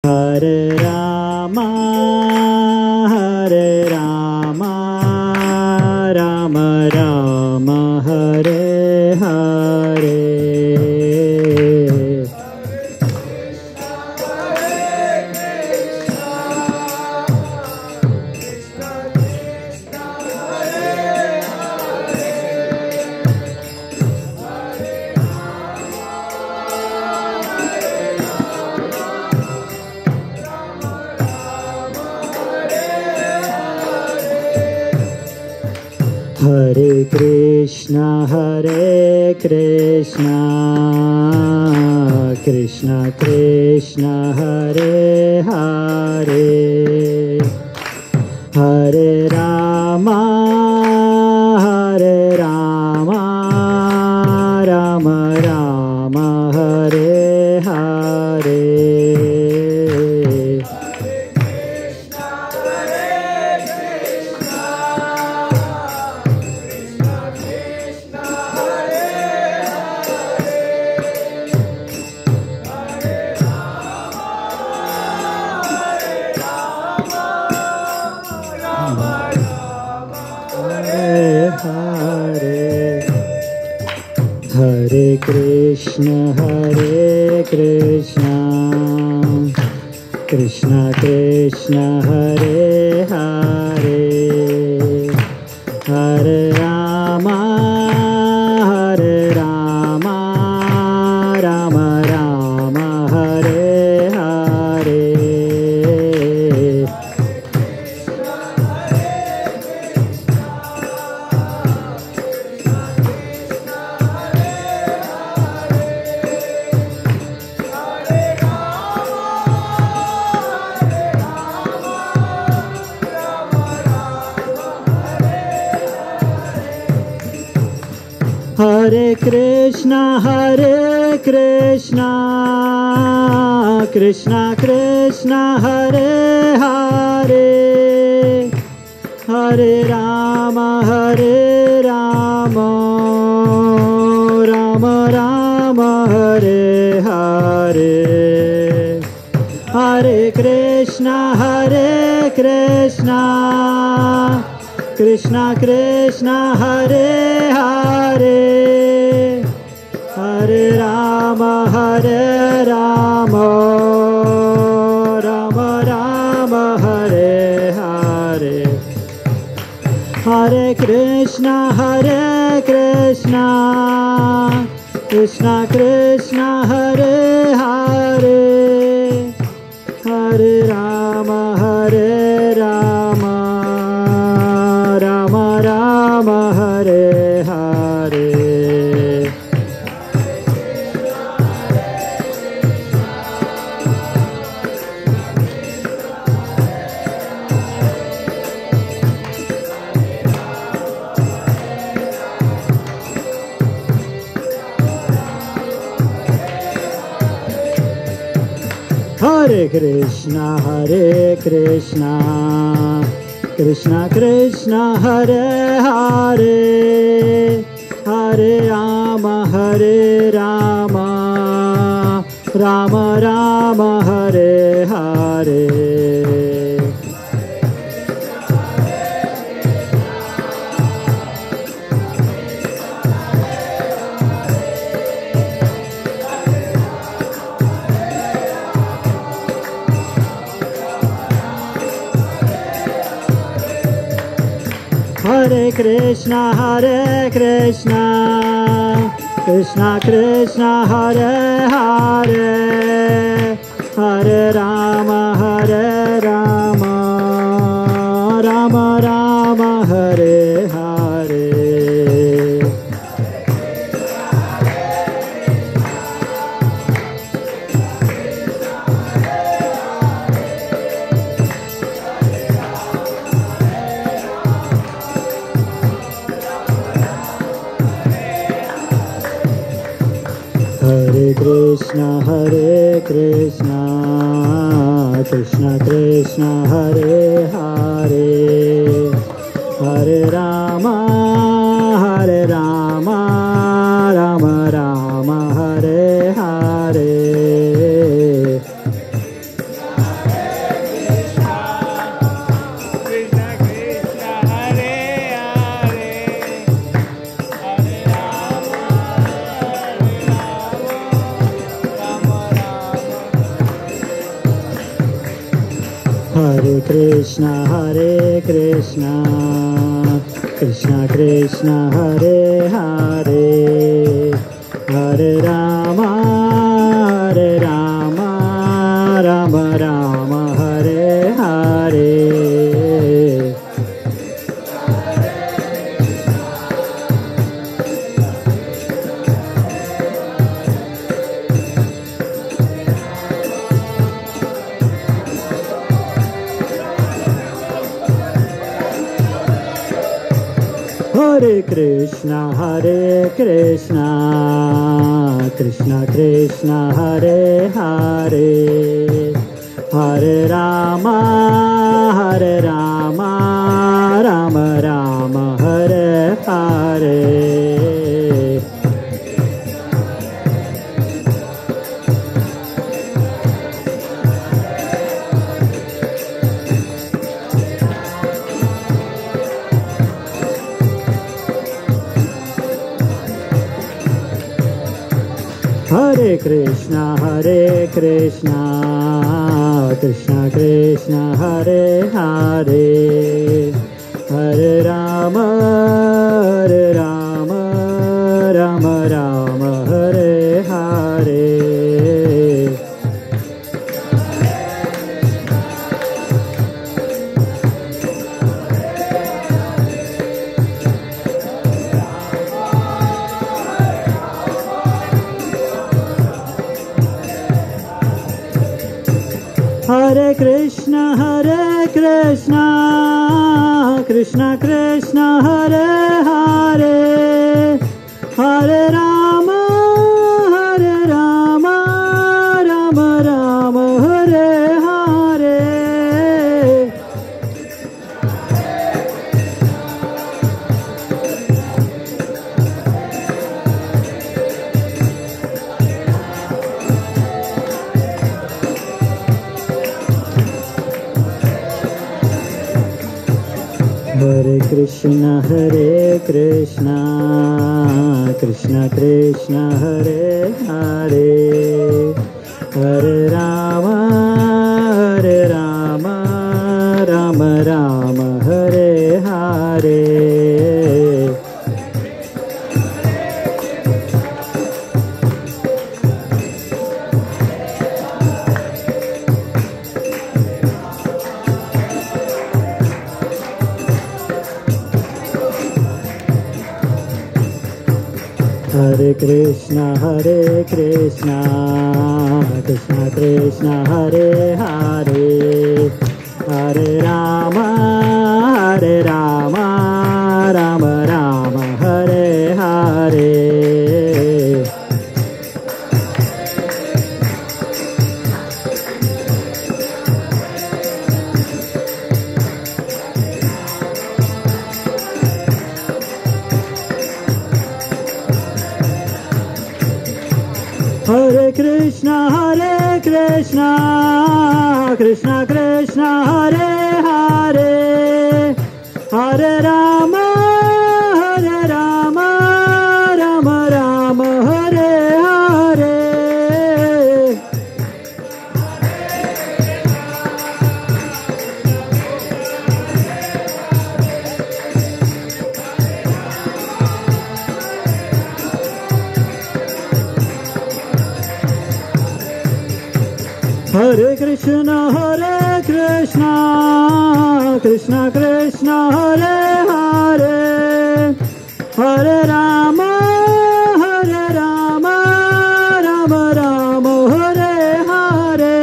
Hare Rama, Hare Rama, Rama Rama, Hare Hare. Hare Krishna, Krishna Krishna, Hare Hare, Hare Rama, Rama Rama, Hare Hare. Hare Krishna, Krishna Krishna, Hare Hare, Hare Rama, Rama Rama, Hare Hare. Hare Krishna, Krishna Krishna, Hare Hare, Hare Rama, Rama Rama, Hare Hare. Hare Krishna, Krishna Krishna, Hare Hare, Hare Rama, Rama Rama, Hare Hare. Hare Krishna, Krishna Krishna, Hare Hare, Hare Rama, Rama Rama, Hare Hare. Hare Krishna, Krishna Krishna, Hare Hare, Hare Rama, Rama Rama, Hare Hare. Hare Krishna, Krishna Krishna, Hare Hare, Hare Rama, Rama Rama, Hare Hare. Hare Krishna, Krishna Krishna, Hare Hare, Hare Rama, Rama Rama, Hare Hare. Hare Krishna Krishna Krishna Hare Hare Hare Rama Rama Rama Hare Hare Hare Krishna Krishna Krishna Hare Hare Hare Rama Rama Rama Hare Hare Hare Krishna Krishna Krishna Hare Hare Hare Rama Rama Rama Hare Hare Hare Krishna Krishna Krishna Hare Hare Hare Rama Rama Rama Hare Hare Hare Krishna Krishna Krishna Hare Hare Hare Rama Rama Rama Hare Hare Hare Krishna Krishna Krishna Hare Hare Hare Rama Rama Rama Hare Hare Hare Krishna Krishna Hare Hare Hare Rama Rama Rama Hare Hare Hare Krishna Krishna Hare Hare Hare Rama Rama Rama Hare Hare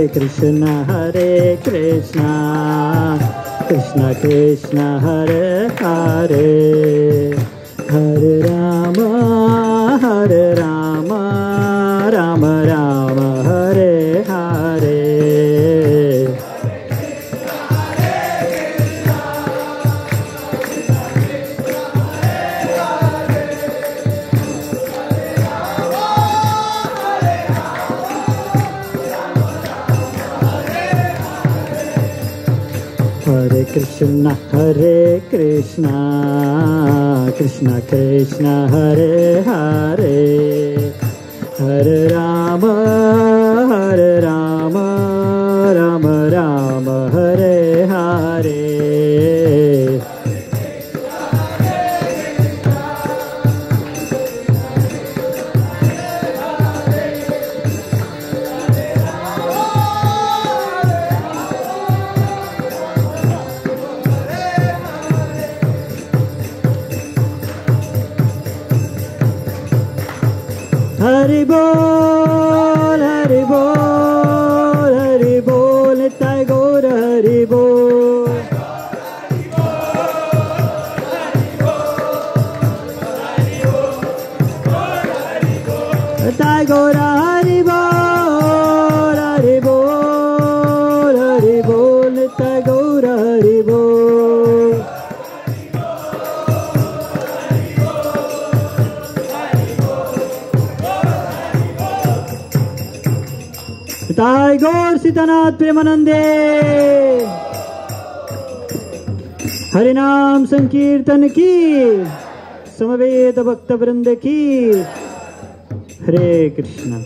Hare Krishna Krishna Hare Hare Hare Rama Rama Rama Hare Hare Krishna Hare Krishna Krishna Krishna Hare Hare Hare Rama Rama Rama Hare Hare Hari Bol, Hari Bol, Hari Bol, Nitai Gaur Hari Bol. Nitai Gaur Hari Bol, Hari Bol, Hari Bol, Nitai Gaur Hari Bol. Nitai गौर सीतानाथ प्रेमानंदे हरिनाम संकीर्तन की समवेत भक्त वृंद की हरे कृष्णा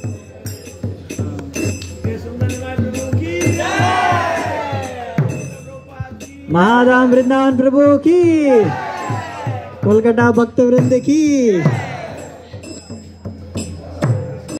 महाधाम वृंदावन प्रभु की कोलकाता भक्त वृंद की